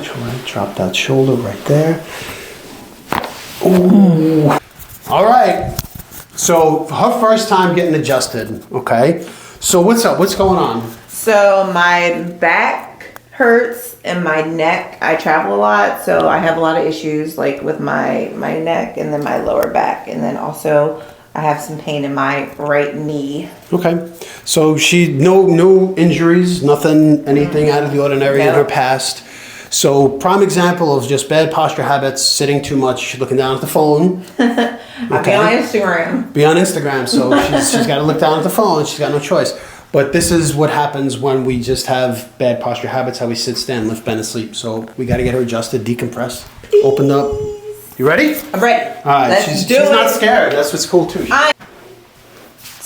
which way? Drop that shoulder right there. Ooh. All right. So her first time getting adjusted, okay? So what's up? What's going on? So my back hurts and my neck. I travel a lot, so I have a lot of issues like with my neck and then my lower back. And then also I have some pain in my right knee. Okay. So she no injuries, anything out of the ordinary in her past. So prime example of just bad posture habits, sitting too much, looking down at the phone. I'll be on Instagram. Be on Instagram. So she's got to look down at the phone. She's got no choice. But this is what happens when we just have bad posture habits, how we sit, stand, lift, bend, and sleep. So we got to get her adjusted, decompressed, opened up. You ready? I'm ready. All right. She's not scared. That's what's cool too.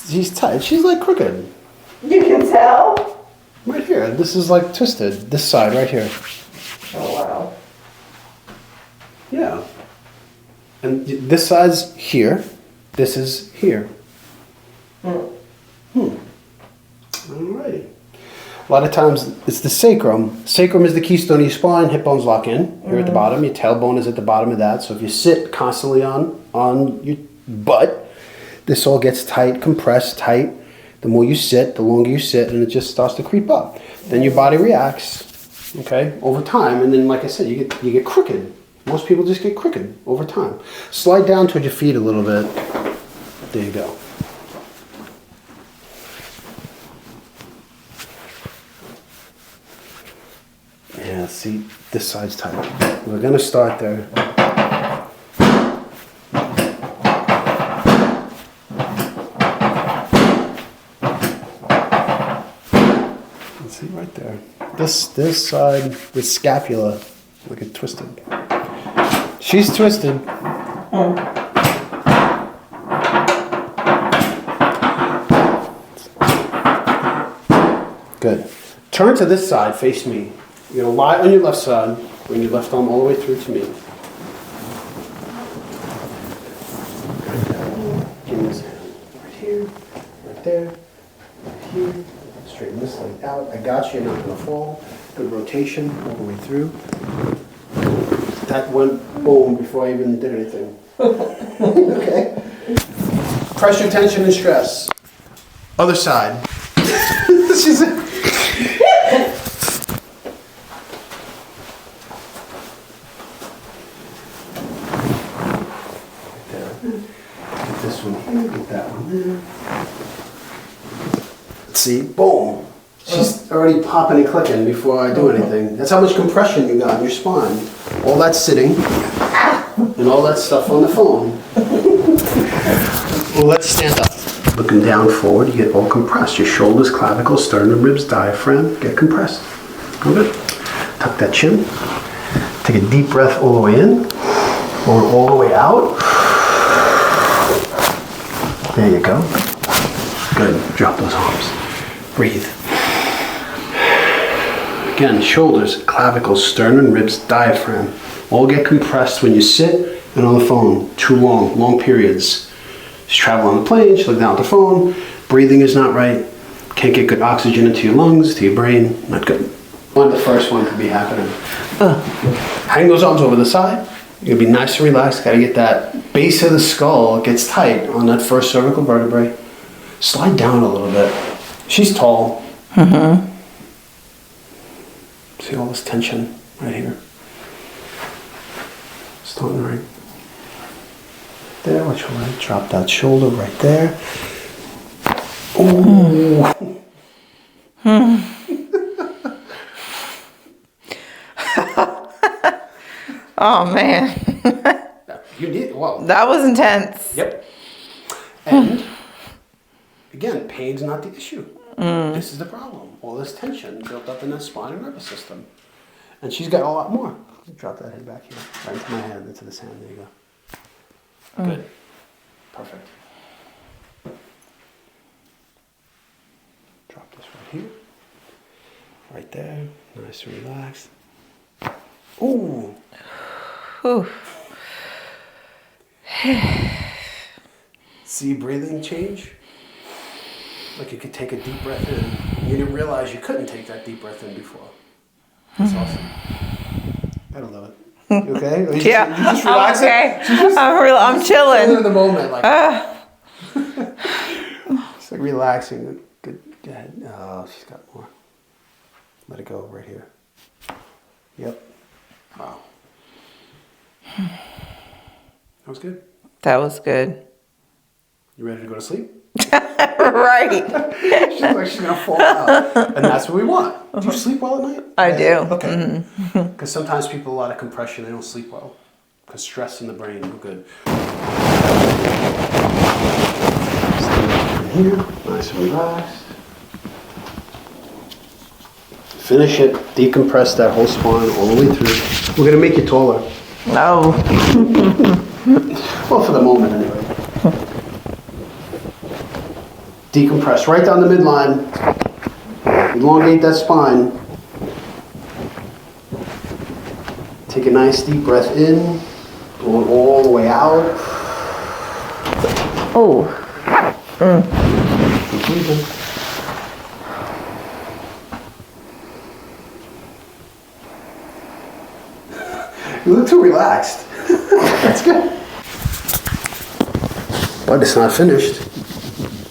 She's tight. She's like crooked. You can tell? Right here. This is like twisted. This side right here. Oh, wow. Yeah. And this side's here. This is here. Alrighty. A lot of times it's the sacrum. Sacrum is the keystone of your spine. Hip bones lock in here at the bottom. Your tailbone is at the bottom of that. So if you sit constantly on your butt, this all gets tight, compressed, tight. The more you sit, the longer you sit, and it just starts to creep up. Then your body reacts. Okay, over time, and then like I said, you get crooked. Most people just get crooked over time. Slide down towards your feet a little bit. There you go. Yeah, see, this side's tight. We're gonna start there. See right there. This side, the scapula, look at twisted. She's twisted. Good. Turn to this side, face me. You're gonna lie on your left side, bring your left arm all the way through to me. Give me this hand. Right here, right there, right here. Straighten this leg out. I got you. You're not going to fall. Good rotation all the way through. That went boom before I even did anything. Okay. Pressure, tension, and stress. Other side. She's right there. Get this one here. Get that one there. See, boom. She's already popping and clicking before I do anything. That's how much compression you got in your spine. All that sitting and all that stuff on the phone. Well, let's stand up. Looking down forward, you get all compressed. Your shoulders, clavicles, sternum, ribs, diaphragm get compressed. Good. Tuck that chin. Take a deep breath all the way in or all the way out. There you go. Good. Drop those arms. Breathe. Again, shoulders, clavicles, sternum, ribs, diaphragm all get compressed when you sit and on the phone. Too long periods. Just travel on the plane, just look down at the phone. Breathing is not right. Can't get good oxygen into your lungs, to your brain. Not good. The first one could be happening. Hang those arms over the side. You're gonna be nice and relaxed. Gotta get that base of the skull gets tight on that first cervical vertebrae. Slide down a little bit. She's tall. See all this tension right here. Starting right there. Which way? Drop that shoulder right there. Ooh. Oh man. You did well. That was intense. Yep. And again, pain's not the issue. This is the problem. All this tension built up in the spine and nervous system. And she's got a lot more. Drop that head back here. Right into my hand, into this hand. There you go. Good. Perfect. Drop this right here. Right there. Nice and relaxed. Ooh. See breathing change? Like you could take a deep breath in. You didn't realize you couldn't take that deep breath in before. That's awesome. I don't love it. You okay? Or you Yeah, you just relaxing? I'm okay. She's just I'm chilling. in the moment, like. It's like relaxing. Good. Go ahead. Oh, she's got more. Let it go right here. Yep. Wow. That was good. That was good. You ready to go to sleep? Right. She's like she's gonna fall out, and that's what we want. Do you sleep well at night? I do. Okay. Because sometimes people a lot of compression, they don't sleep well because stress in the brain. No good. Stay here, nice and relaxed. Finish it. Decompress that whole spine all the way through. We're gonna make you taller. No. Well, for the moment, anyway. Decompress right down the midline. Elongate that spine. Take a nice deep breath in, going all the way out. Oh. Keep breathing. You look too relaxed. That's good. But it's not finished.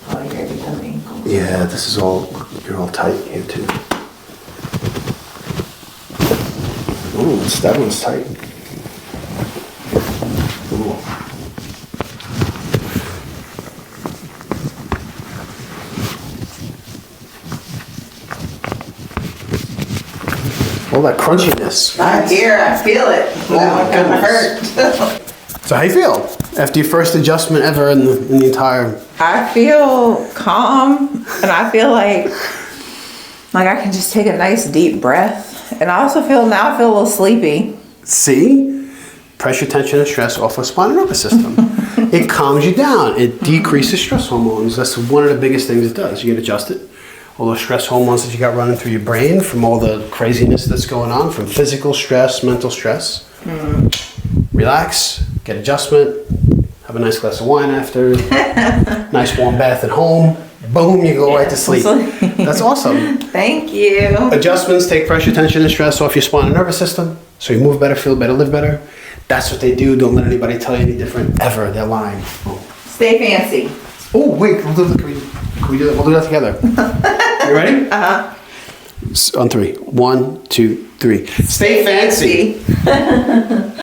Oh, you're becoming. Yeah, this is all, you're all tight here too. Ooh, that one's tight. Ooh. All that crunchiness. I feel it. That one kind of goodness. hurt. So how you feel after your first adjustment ever in the entire? I feel calm, and I feel like I can just take a nice deep breath. And I also feel now I feel a little sleepy. See? Pressure, tension, and stress off of spinal nervous system. It calms you down. It decreases stress hormones. That's one of the biggest things it does. You get adjusted. All those stress hormones that you got running through your brain from all the craziness that's going on, from physical stress, mental stress. Relax, get adjustment, have a nice glass of wine after, nice warm bath at home. Boom, you go right to sleep. That's awesome. Thank you. Adjustments take pressure, tension, and stress off your spinal nervous system. So you move better, feel better, live better. That's what they do. Don't let anybody tell you any different ever. They're lying. Boom. Stay fancy. Oh, wait. Can we do that? We'll do that together. You ready? On 3. 1, 2, 3. Stay fancy.